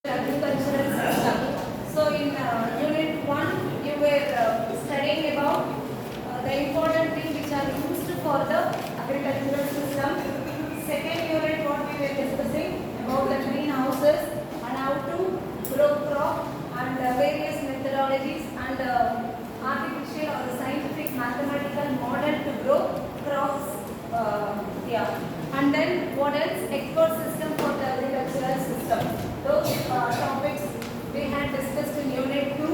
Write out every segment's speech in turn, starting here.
Agricultural system. So in unit 1 you were studying about the important things which are used for the agricultural system. Second unit what we were discussing about the greenhouses and how to grow crop and various methodologies and artificial or the scientific mathematical model to grow crops. And then what else? Export system for the agricultural system. Those topics we had discussed in unit 2,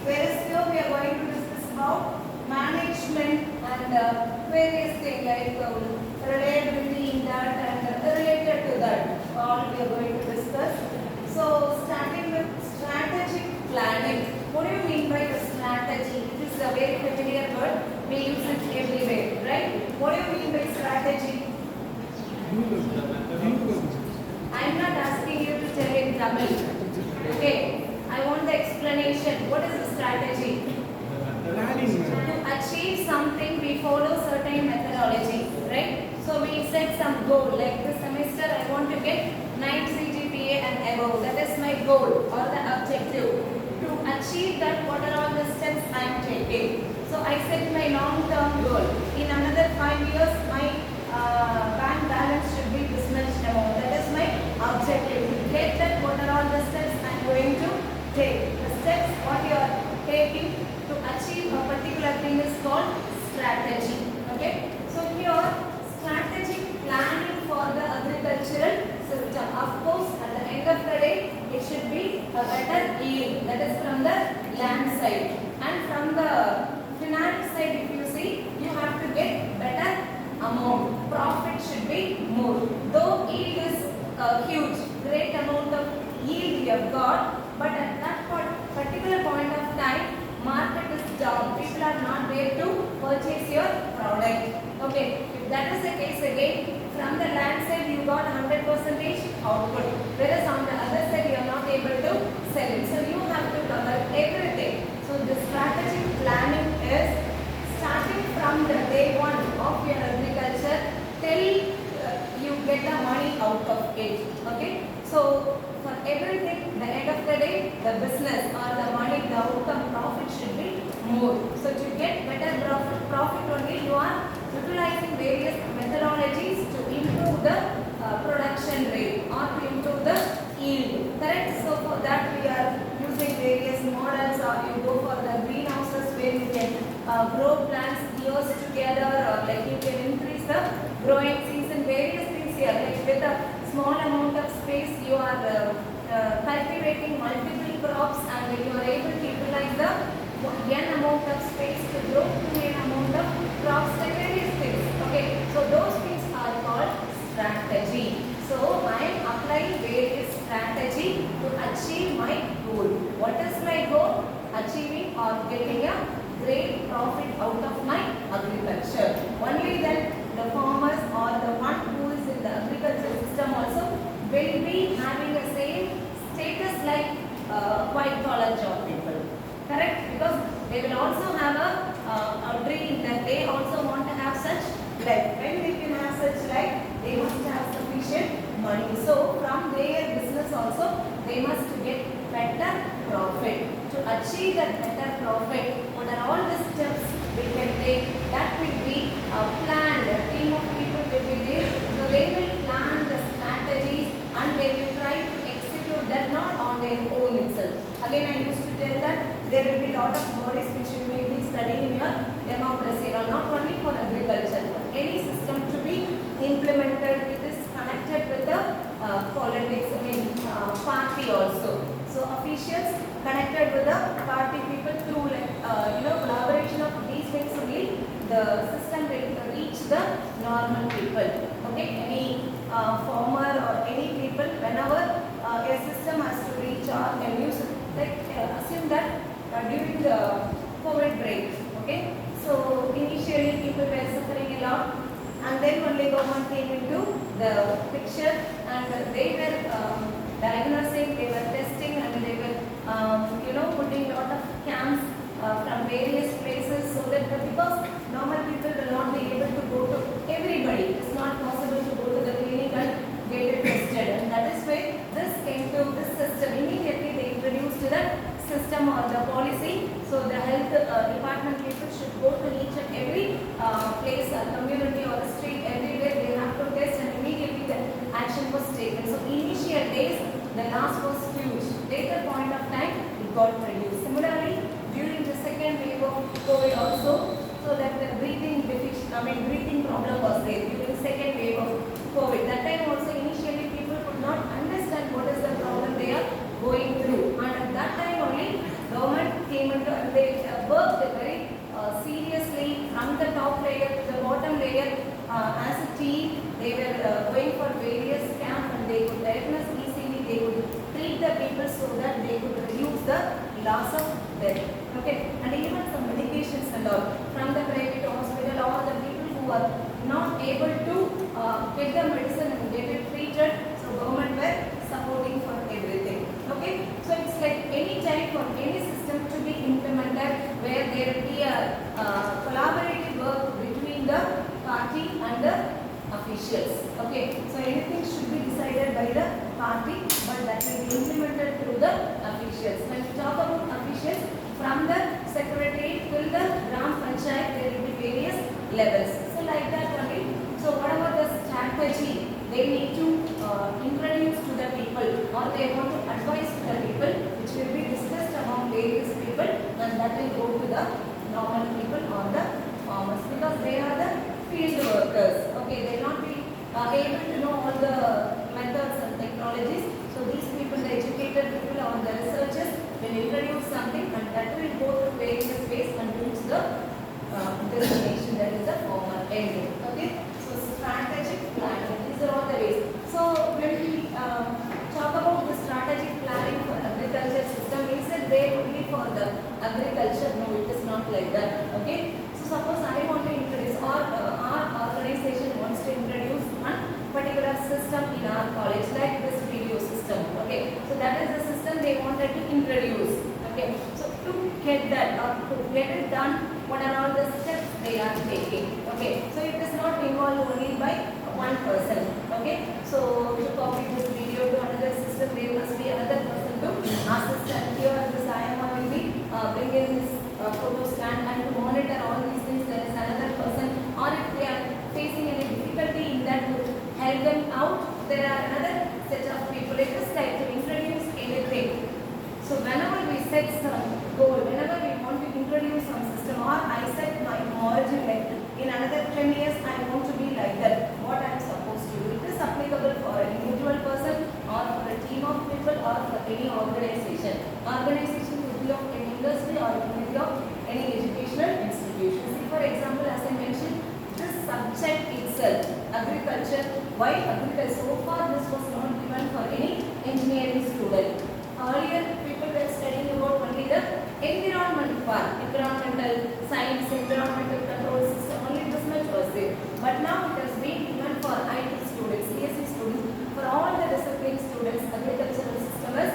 whereas here we are going to discuss about management and various things like reliability in that and related to that all we are going to discuss. So starting with strategic planning. What do you mean by the strategy? It is a very familiar word. We use it everywhere, right? What do you mean by strategy? I am not asking you to tell in Tamil. Okay, I want the explanation. What is the strategy? To achieve something, we follow certain methodology, right? So we set some goal. Like this semester, I want to get 9 CGPA and above. That is my goal or the objective. To achieve that, what are all the steps I am taking? So I set my long-term goal. In another 5 years, my bank balance should be this much amount. That is my objective. To get that, what are all the steps I am going to take? The steps what you are taking to achieve a particular thing is called strategy. Okay. So here, strategic planning for the agricultural system. Of course, at the end of the day, it should be a better yield. That is from the land side. And from the finance side, if you see, you have to get better amount. Profit should be more. Though yield is huge, great amount of yield we have got, but at that particular point of time, market is down. People are not there to purchase your product. Okay, if that is the case again, from the land side you got 100% output, whereas on the other side you are not able to sell it. So you have to cover everything. So the strategic planning is starting from the day one of your agriculture till you get the money out of it. Okay. So for everything, the end of the day, the business or the money, the outcome, profit should be more. So to get better profit only, you are utilizing various methodologies to improve the production rate or to improve the yield. Correct? So for that we are using various models, or you go for the greenhouses where you can grow plants years together, or like you can increase the growing season, various things here. Like with a small amount of space you are cultivating multiple crops and you are able to utilize the n amount of space to grow n amount of crops and various things. Okay, so those things are called strategy. So I am applying various strategy to achieve my goal. What is my goal? Achieving or getting a great profit out of my agriculture. Only then the farmers or the one who is in the agriculture system also will be having the same status like white collar job people. Correct? Because they will also have a dream that they also want to have such life. When they can have such life, they must have sufficient money. So from their business also, they must get better profit. To achieve that better profit, what are all the steps we can take? That will be planned. A team of people will be there. So they will plan the strategies and they will try to execute that not on their own itself. Again, I used to tell that there will be a lot of bodies which you may be studying in your democracy, or not only for agriculture, but any system to be implemented. It is connected with the politics, party also. So officials connected with the party people through collaboration of these things only the system will reach the normal people. Okay, any farmer or any people, whenever a system has to reach or a new system, like assume that during the COVID break, okay, so initially people were suffering a lot, and then only government came into the picture and they were diagnosing, they were testing, and they were putting a lot of camps from various places, so that because normal people will not be able to go to everybody, it's not possible to go to the clinic and get it tested, and that is why this came to this system. In system or the policy. So the health department people should go to each and every place, community or street, everywhere they have to test, and immediately the action was taken. So initial days the loss was huge. Later point of time it got reduced. Similarly, during the second wave of COVID also, so that the breathing problem was there during second wave of COVID. That time also initially people could not understand what is the problem they are going through, and at that time only government came into and they worked very seriously from the top layer to the bottom layer as a team. They were going for various camps and they could diagnose easily, they could treat the people so that they could reduce the loss of death. Okay, and even some medications and all from the private hospital or the people who are not able to get the medicine and get it treated, so government were supporting for everything. Okay, so it's like any time for any system to be implemented where there will be a collaborative work between the party and the officials. Okay, so anything should be decided by the party, but that will be implemented through the officials. When we talk about officials, from the secretariat till the Gram Panchayat, there will be various levels. So like that only. So whatever the strategy they need to introduce to the people, or they want to advise to the people, which will be discussed among various people, and that will go to the normal people or the farmers, because they are the field workers. Okay, they will not be able to know all the methods and technologies. So these people, the educated people or the researchers, will introduce something, and that will go to various ways and reach the destination, that is the formal ending. Okay, so strategic planning, these are all the ways. So when we talk about the strategic planning for agriculture system, is it there only for the agriculture? No, it is not like that. Okay, so suppose I want to introduce, or our organization wants to introduce one particular system in our college, like this video system. Okay, so that is the system they wanted to introduce. Okay, so to get that or to get it done, what are all the steps they are taking? Okay, so it is not involved only by one person. Okay, so to copy this video to another system, there must be another person to assist, and here this IMR will be bringing this photo stand, and to monitor all these things there is another person, or if they are facing any difficulty in that to help them out, there are another set of people. It is like to introduce anything. So whenever we set some goal, whenever we want to introduce some system, or I set my origin like in another 10 years I want to be like that, what I am supposed to do, it is applicable for an individual person or for a team of people or for any organization. Organization could be of any industry or it could be of any educational institution. See, for example, as I mentioned, this subject itself, agriculture, why agriculture? So far this was not given for any engineering student. Earlier people were studying about only the environment part, environmental science, environmental control system, only this much was there. But now it has been given for IT students, CSE students, for all the discipline students, agricultural system is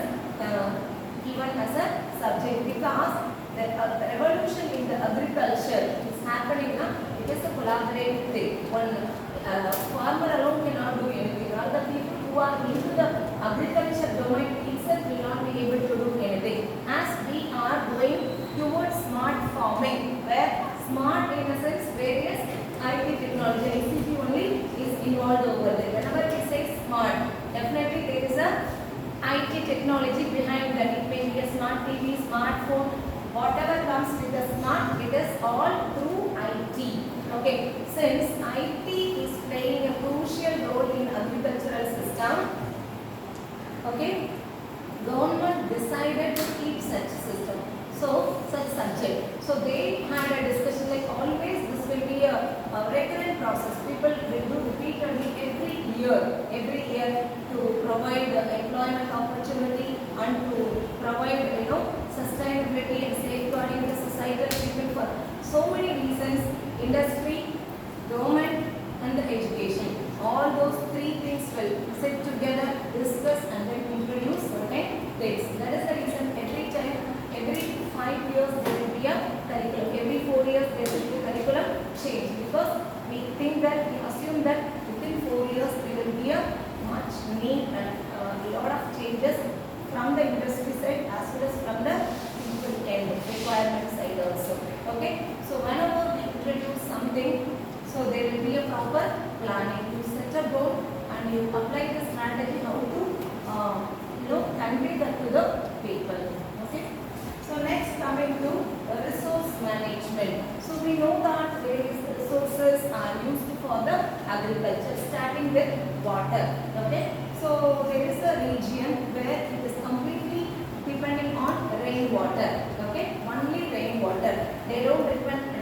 given as a subject, because the revolution in the agriculture is happening now. It is a collaborative thing. One farmer alone cannot do anything. All the people who are into the agriculture domain itself will not be able to do anything. As we are going towards smart farming, where smart in a sense various IT technology, ICT only is involved over there. Whenever we say smart, definitely there is a IT technology behind that. It may be a smart TV, smartphone, whatever comes with the smart, it is all through IT. Okay, since IT is playing a crucial role in agricultural system, okay, government decided to keep such system, so such subject. So they had a discussion, like always this will be a recurrent process. People will do repeatedly every year to provide employment opportunity and to provide sustainability and safeguarding the societal people for so many reasons: industry, government and the education. All those three things will sit together, discuss and then introduce certain things. That is the reason every time, every 5 years there will be a curriculum. Every 4 years there will be a curriculum change, because we think that, we assume that within 4 years there will be a much need and a lot of changes from the industry side as well as from the proper planning. You set a goal and you apply the strategy how to convey that to the people. Okay. So next coming to resource management. So we know that various resources are used for the agriculture, starting with water. Okay. So there is a region where it is completely depending on rainwater. Okay. Only rainwater. They don't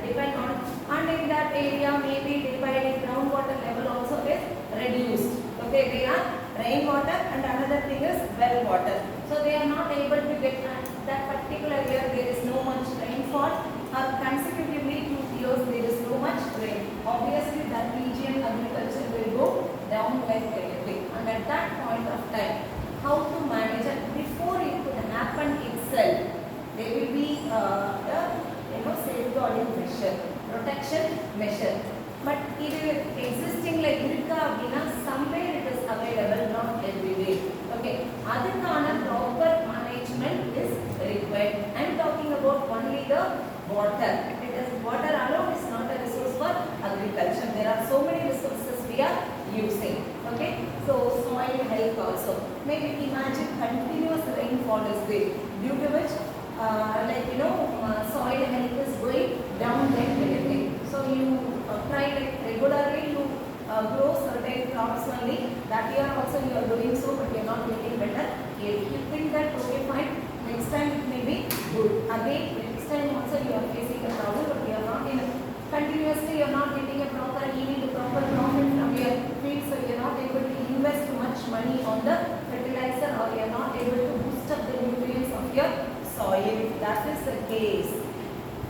depend on, and in that area maybe dividing groundwater level also is reduced. Okay. They are rainwater and another thing is well water. So they are not able to get that particular year there is no much rainfall, or consecutively 2 years there is no much rain. Obviously that region agriculture will go down like anything, and at that point of time how to manage it before it could happen itself, there will be safeguarding measure, protection measure. But it is existing like irukka appadina somewhere it is available, not everywhere. Okay, adukana proper management is required. I am talking about only the water. It is water alone is not a resource for agriculture. There are so many resources we are using. Okay, so soil health also. Maybe imagine continuous rainfall is there, due to which soil health is going down like anything. So you try like regularly to grow certain crops only. That year also you are doing so, but you are not getting better. You think that okay fine, next time it may be good. Again next time also you are facing a problem, but you are not continuously you are not getting a proper yield, proper profit from your field, so you are not able to invest much money on the fertilizer, or you are not able to boost up the nutrients of your soil. If that is the case,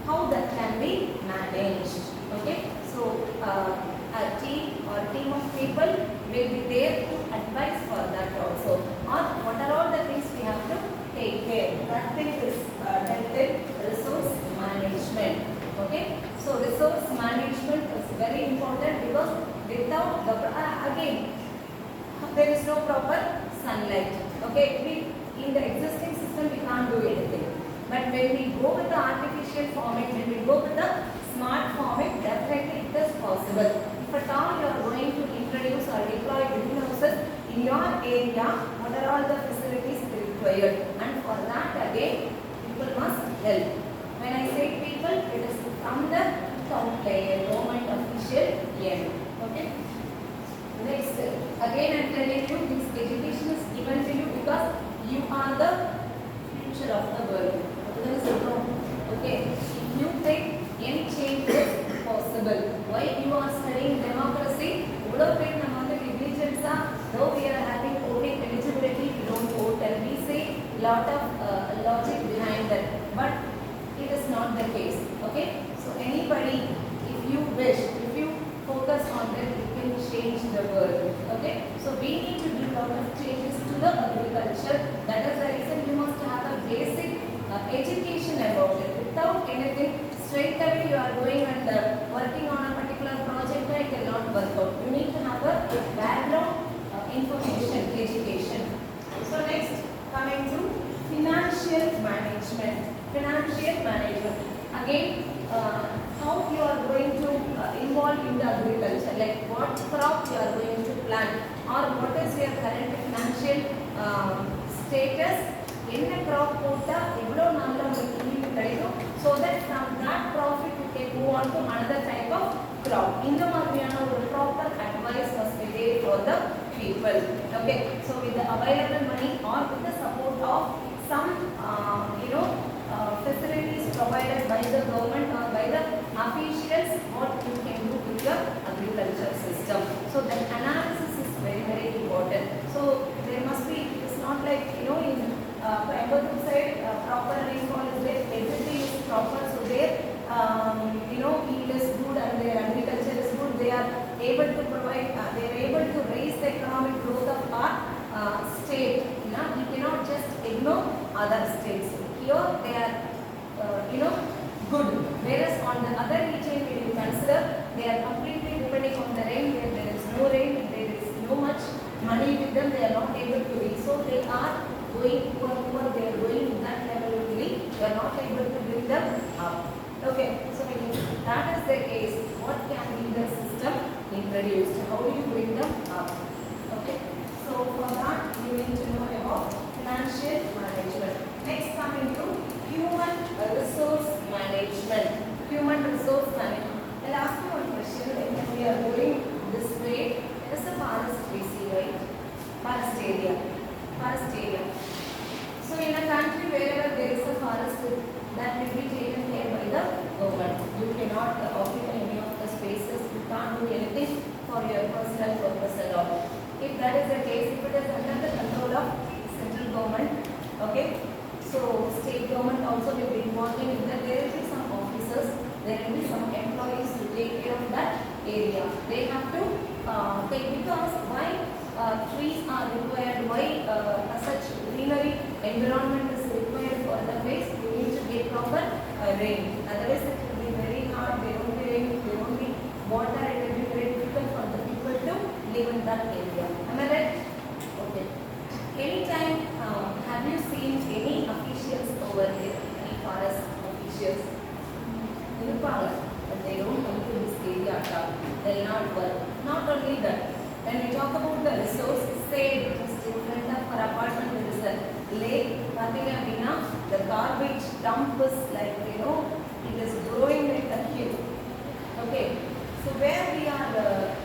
how that can be managed? Okay, so a team or team of people will be there to advise for that also, or what are all the things we have to take care. That thing is dealt with resource management. Okay, so resource management is very important, because without the again there is no proper sunlight. Okay, in the existing system we can't do anything. But when we go with the artificial farming, when we go with the smart farming, definitely it is possible. If at all you are going to introduce or deploy greenhouses in your area, what are all the facilities required? And for that again, people must help. When I say people, it is from the top layer, government official end. Okay. Next, again I am telling you, this education is given to you because you are the future of the world. Okay, if you think any change is possible, why you are studying democracy? Though we are having voting eligibility, we don't vote, and we say lot of logic behind that, but it is not the case. Okay, so anybody, if you wish, if you focus on that, you can change the world. Okay, so we need to do lot of changes to the agriculture. That is the reason you must have a basic education about it. Without anything, straight away you are going and working on a particular project, it will not work out. You need to have a background information, education. So next, coming to financial management. Financial management. Again, how you are going to involve in the agriculture, like what crop you are going to plant, or what is your current financial status. என்ன crop போட்டா எவ்வளவு நாள்ல உங்களுக்கு yield கிடைக்கும், so that from that profit you can move on to another type of crop. இந்த மாதிரியான ஒரு proper advice must be there for the people. Okay, so with the available money or with the support of some facilities provided by the government or by the officials, what you can do with your agriculture system. So that analysis is very, very important. So there must be, it's not like in Coimbatore side, proper rainfall is there, everything is proper, so there yield is good and their agriculture is good. They are able to provide, they are able to raise the economic growth of our state. We cannot just ignore other states. Here they are good, whereas on the other region when you consider, they are completely depending on the rain. Where there is no rain, there is no much money with them, they are not able to reach. So they are going poor, they are going in that level only, they are not able to bring them up. Okay, so if that is the case, what can be the system introduced? introduced. How do you bring them up? Okay. So for that you need to know about financial management. Next coming to human resource management. Human resource management. I'll ask you one question. When we are going this way, there is a forest we see, right? Forest area. Forest area. So in a country wherever there is a forest, that will be taken care by the government. You cannot occupy any of the spaces. You can't do anything for your personal purpose at all. If that is the case, if it is under the control of central government, okay. So state government also will be involved in that. There will be some officers, there will be some employees to take care of that area. They have to take, because why trees are required, why such greenery environment is required for the place. You need to get proper rain. Otherwise it will be very hard. There won't be rain, there won't be water. It will be very difficult for the people to live in that area. Am I right? Okay. Anytime have you seen any officials over here? Any forest officials? But they don't come to this area at all. They will not work. Not only that, when we talk about the resource, say just in front of our apartment there is a lake. The garbage dump is like, it is growing like a hill. Okay, so where we are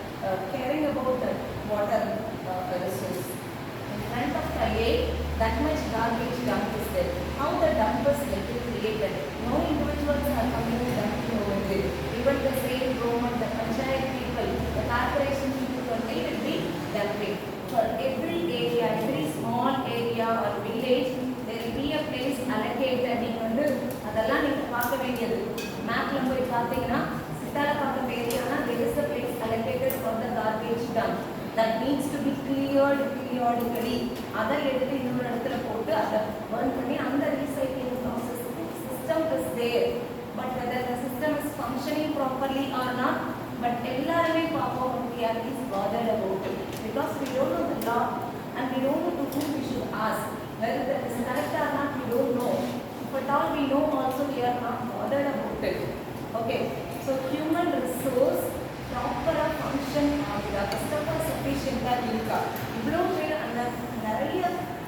caring about the water resource, in front of the lake, that much garbage dump is there. How the dump is getting created? No individuals are coming and dumping over there. Even the same government, the panchayat people, the corporation people will be dumping. For every area, every small area or village, there will be a place allocated. அதெல்லாம் நீங்க பார்க்க வேண்டியது மேப்ல போய் பார்த்தீங்கன்னா Sithalapakkam ஏரியானா there is a place allocated for the garbage dump that needs to be cleared periodically. அதை எடுத்து இன்னொரு இடத்துல போட்டு அதை burn பண்ணி அந்த recycling process system is there. But whether the system is functioning properly or not, but எல்லாருமே பாப்போம், we are least bothered about it because we don't know the law and we don't know to whom we should ask. Whether that is correct or not, we don't know. If at all we know also, we are not bothered about it. Okay, so human resource proper function ஆகுதா, customer சஃபிஷியண்டா இருக்கா, இவ்வளோ பேர் அந்த நிறைய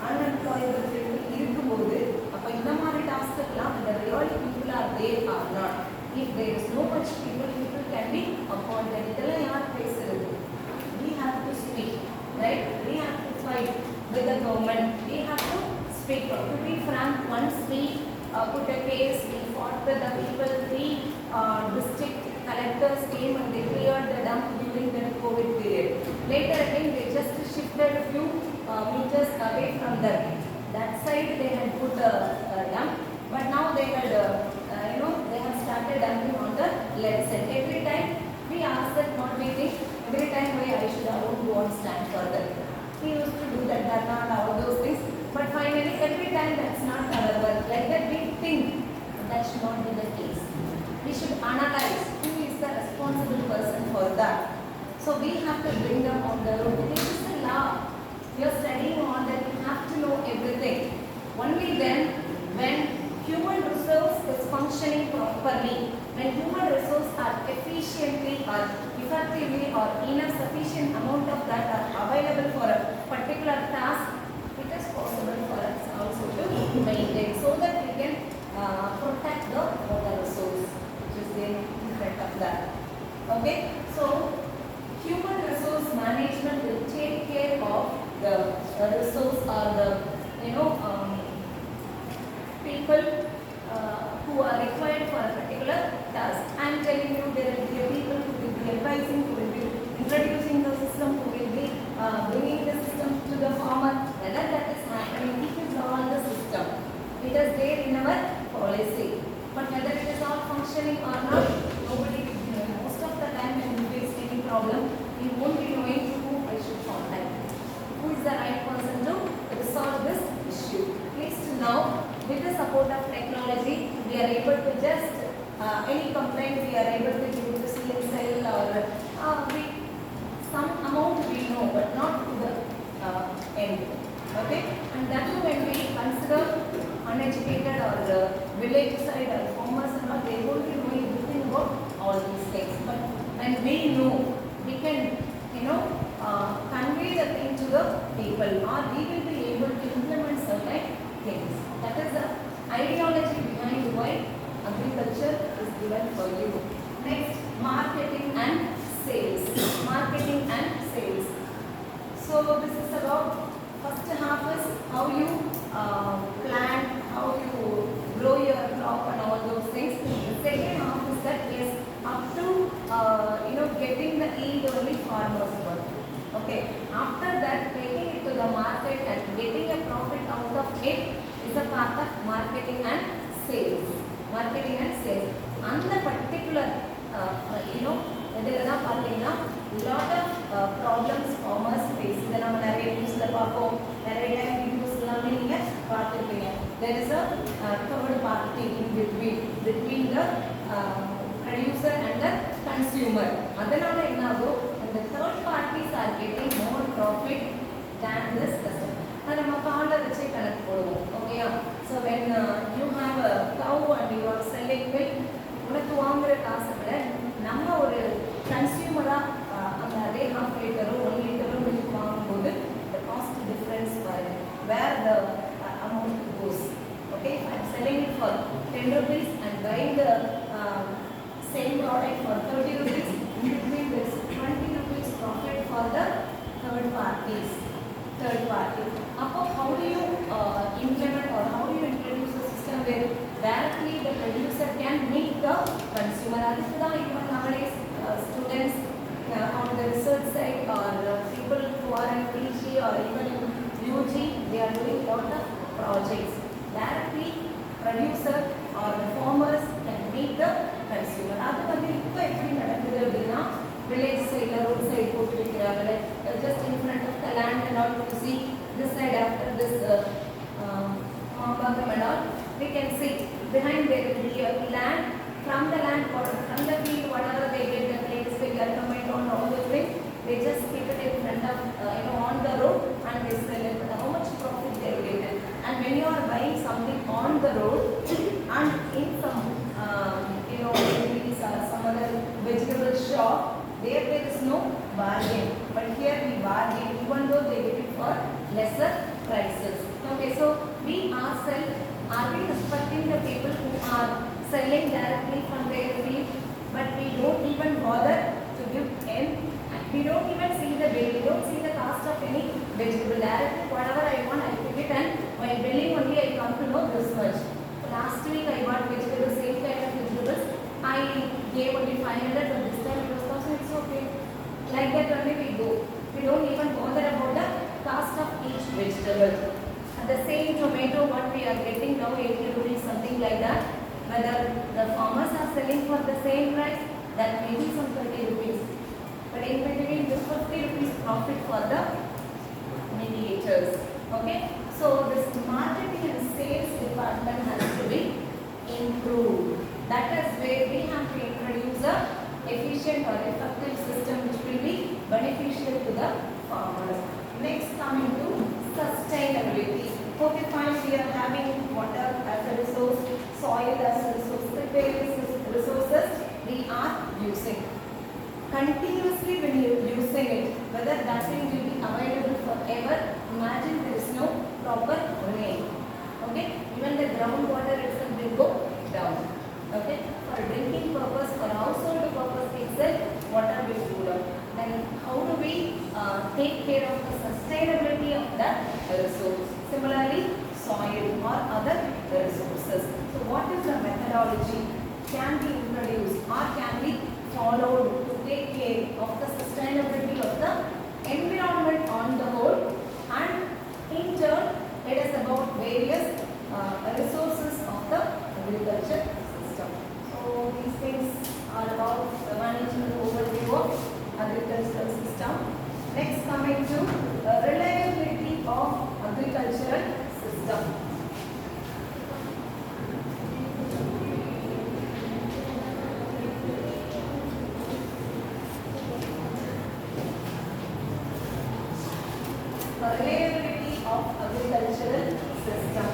unemployable people இருக்கும்போது அப்ப இந்த மாதிரி டாஸ்க்லாம் the real people are there or not. If there is no much people can be appointed. இதெல்லாம் யார் பேசுறது? We have to speak, right? We have to fight with the government. We have to speak. To be frank, once we put a case, we fought with the people. Three district collectors came and they cleared the dump during the COVID period. Later again, they just shifted a few meters away from that side. They had put a dump, but now they had they have started dumping on the left side. Every time we ask that, what we think, every time why I should alone go and stand further. He used to do that, not all those things. But finally, every time that's not our work. Like that we think that should not be the case. We should analyze who is the responsible person for that. So we have to bring them on the road. This is the law. We are studying on that. We have to know everything. Only then, when human resource is functioning properly, when human resources are efficiently or effectively or in a sufficient amount of that are available for a particular task, it is possible for us also to maintain so that we can protect the water resource which is there in front of that. Okay, so human resource management will take care of the resource or the people who are required for a particular task. I am telling you, there will be people who will be advising, who will be introducing the system, who will be bringing the system to the farmer. Whether that is happening, it is all the system. It is there in our policy. But whether it is all functioning or not, nobody will know. Most of the time when we face any problem, we won't be knowing who I should contact. Who is the right person to resolve this issue? Please to know, with the support of technology, we are able to just any complaint we are able to give to ceiling cell or some amount we know, but not to the end. Okay, and that too when we consider uneducated or village side or farmers and all, they won't be knowing anything about all these things. But when we know, we can, convey the thing to the people, or we will be able to implement certain things. That is the ideology behind why agriculture is given for you. Next, marketing and sales. Marketing and sales. So this is about, first half is how you plant, how you grow your crop and all those things. The second half is that yes, up to getting the yield only farmers work. Okay. After that, taking it to the market and getting a profit out of it is a part of marketing and sales. Marketing and sales. On the particular, lot of problems farmers face. There is a third party in between the producer and the consumer. And the third parties are getting more profit than this customer. Okay, so when you have a cow and you are selling milk, உனக்கு வாங்குற காசை விட நம்ம ஒரு கன்சியூமராக அந்த அதே half லிட்டரோ 1 லிட்டரோ milk வாங்கும்போது the cost difference where the amount goes. Okay, if I am selling it for 10 rupees and buying the same product for 30 rupees, in between there is 20 rupees profit for the third party. How do you implement or how do you introduce a system where directly the producer can meet the consumer? Even nowadays students on the research side or people who are in PG or even in UG, they are doing lot of projects. Directly producer or the farmers can meet the consumer. Village side, road side, just in front of the land and all, to see this side after this and all, we can see behind there will be a land. From the land, from the field, whatever they get, the plates, they get tomato and all those things, they just keep it in front of, on the road and they sell it. How much profit they will get? And when you are buying something on the road and in some, some other vegetable shop, there is no bargain. But here we bargain, even though they get it for lesser prices. Okay, so we ourselves, are we respecting the people who are selling directly from their field, but we don't even bother to give in. We don't even see the bill, we don't see the cost of any vegetable. Directly, whatever I want, I pick it, and while billing only I come to know this much. Last week I bought vegetables, same kind of vegetables. I gave only 500, but this time it was 1,000, it's okay. Like that only we go. We don't even bother about the cost of each vegetable. And the same tomato, what we are getting now, 80 rupees, something like that. Whether the farmers are selling for the same price, that may be some 30 rupees. But in between, this 50 rupees profit for the mediators. Okay? So this marketing and sales department has to be improved. That is where we have to introduce a efficient or effective system which will be beneficial to the farmers. Next, coming to sustainability. Okay, fine, we are having water as a resource, soil as a resource, the various resources we are using. Continuously when you are using it, whether that thing will be available forever, imagine there is no proper rain. Okay, even the groundwater itself will go down. Okay, for drinking purpose, for household purpose itself, water will go down. Then how do we take care of the sustainability of that resource? Similarly, soil or other resources. So what is the methodology can be introduced or can be followed to take care of the sustainability of the environment on the whole, and in turn it is about various resources of the agriculture system. So these things are about the management overview of agricultural system. Next, coming to reliability of agricultural system. Reliability of agricultural system.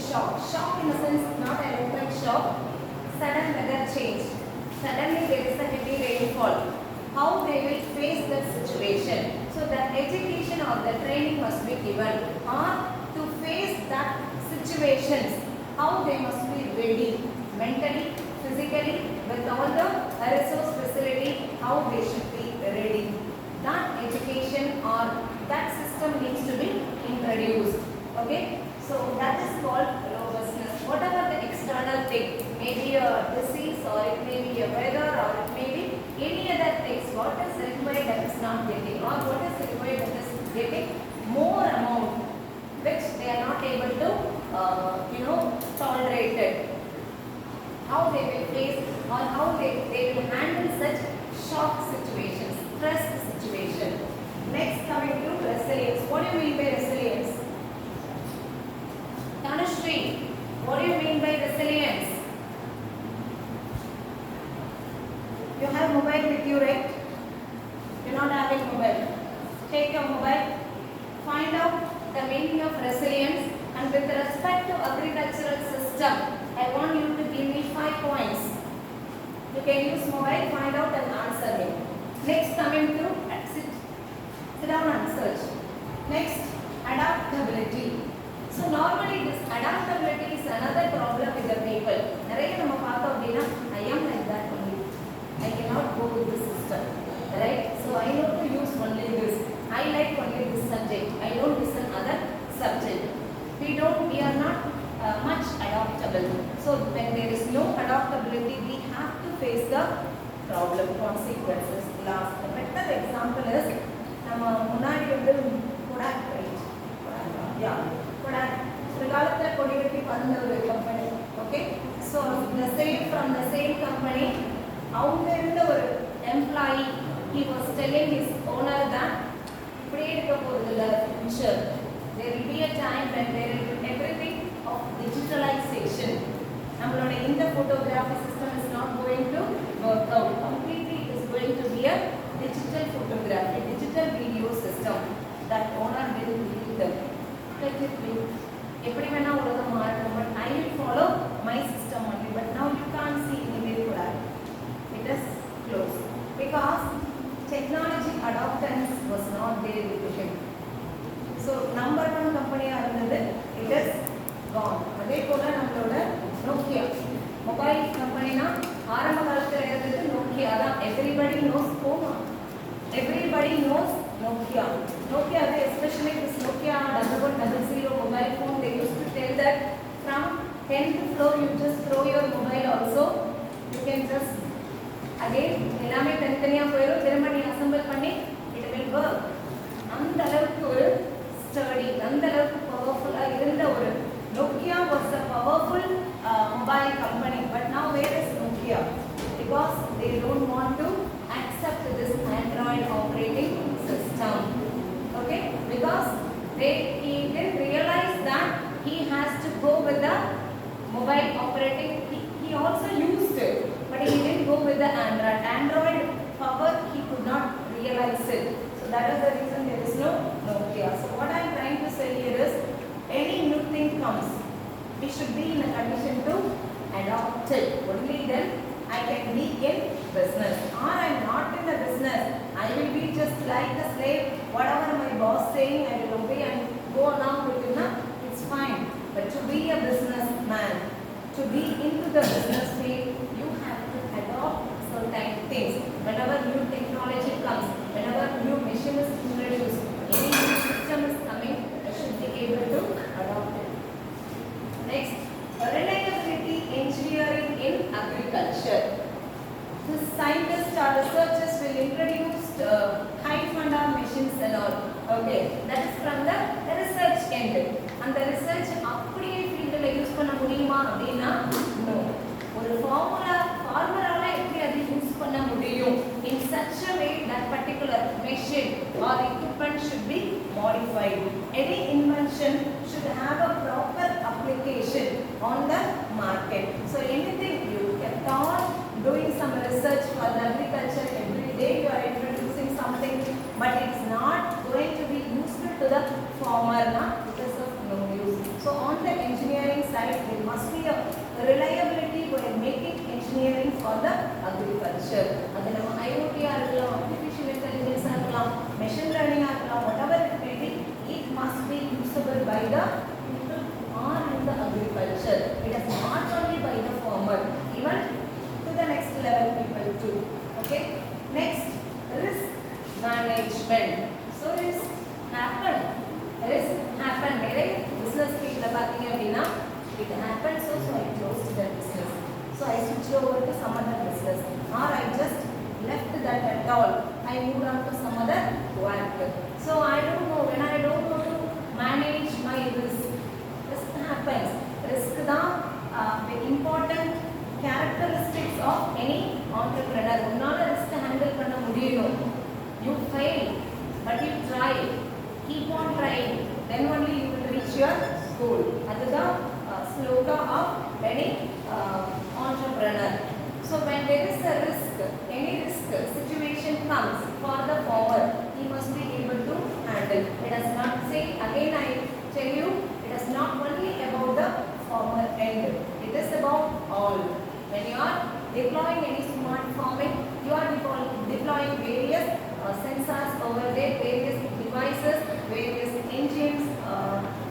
shock. Shock in the sense not electric shock. Sudden weather change. Suddenly there is a heavy rainfall. How they will face that situation. So the education or the training must be given. Or to face that situations, how they must be ready mentally, physically, with all the resource facility, how they should be ready. That education or that system needs to be introduced. Okay, so that is called robustness. Whatever the external thing, maybe a disease or it may be a weather or it may be any other things, what is required that is not getting or what is required that is getting more amount which they are not able to tolerate it. How they will face or how they will handle such shock situations, stress situation. Next, coming to resilience. What do you mean by resilience? Tanushree, what do you mean by resilience? You have mobile with you, right? You're not having mobile. Take your mobile, find out the meaning of resilience, and with respect to agricultural system, I want you to give me 5 points. You can use mobile, find out and answer me. Next, coming to sit down and search. Next, adaptability. So normally this adaptability is another problem with the people. I am like that only. I cannot go with this system. Right? So I know to use only this. I like only this subject. I don't listen other subject. We are not much adaptable. So when there is no adaptability, we have to face the problem, consequences. Last, the better example is Kodak, company. Okay, so the same from the same company, employee, he was telling his owner that future there will be a time when there will be everything of digitalization. In the photography system is not going to work out completely. It is going to be a digital photography, digital video system. That owner will believe them. Let it be. But I will follow my system only. But now you can't see anywhere Kodak. It is closed because technology adoptance was not there with him. So number one company it is gone. Nokia. Mobile company Nokia. Everybody knows Poma. Everybody knows Nokia. Nokia, especially this Nokia 1100 mobile phone, they used to tell that from 10th floor you just throw your mobile also. You can just again assemble panni, it will work. Sturdy, powerful. Nokia was a powerful mobile company, but now where is Nokia? Because they don't want to accept this Android operating system. Okay? Because he didn't realize that he has to go with the mobile operating. He also used it, but he didn't go with the Android. Android power, he could not realize it. So that is the reason there is no Nokia. So what I am trying to say here is, any new thing comes, we should be in a condition to adopt it. Only then I can be in business. Or I am not in the business. I will be just like a slave. Whatever my boss saying, I will obey and go along with him. It's fine. But to be a businessman, to be into the business field, you have to adopt certain things. Whenever new technology comes, whenever new machine is introduced, any new system is coming, I should be able to adopt it. Next, reliability engineering in agriculture. The scientists or researchers will introduce high funda machines and all. Okay, that is from the research end. And the research அப்படியே ஃபீல்டில் use பண்ண முடியுமா அப்படின்னா no. ஒரு ஃபார்முலால எப்படி அதை use பண்ண முடியும்? In such a way that particular machine or equipment should be modified. Any invention should have a proper application on the market. So anything you kept on doing some research for the agriculture, every day you are introducing something, but it's not going to be useful to the farmer, not because of no use. So on the engineering side, right, there must be a reliability while making engineering for the agriculture. அது நம்ம IoT இருக்கலாம், artificial intelligence இருக்கலாம், machine learning இருக்கலாம், whatever it may be, it must be usable by the people who are in the agriculture. It is not only by the farmer, even to the next level people too. Okay. Next, risk management. So risk happen. Risk happen. मेरे business field ला बात नहीं है ना. It happened, so I closed that business. So I switched over to some other business, or I just left that at all. I moved on to some other work. So I don't know, when I don't know to manage my risk. Risk happens. Risk the important characteristics of any entrepreneur. உன்னால risk handle பண்ண முடியும். You fail, but you try. Keep on trying. Then only you will reach your goal. That is the slogan of any entrepreneur. So when there is a risk, any risk situation comes for the farmer, he must be able to handle. It does not say, again I tell you, it is not only about the farmer end. It is about all. When you are deploying any smart farming, you are deploying various sensors over there, various devices, various engines,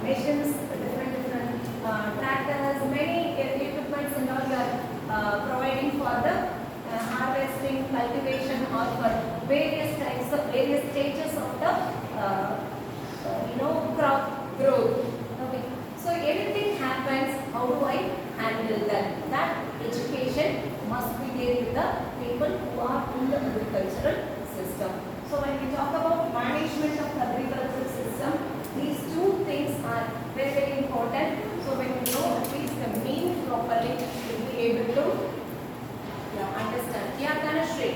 machines, different tractors, many equipments and all you are providing for the harvesting, cultivation, or for various types of various stages of the crop growth. Okay. So anything happens, how do I handle that? That education must be there with the people who are in the agricultural system. So when we talk about management of the agricultural system, these two things are very, very important. So when you know at least the meaning properly, you will be able to understand. Yeah, Tanushree.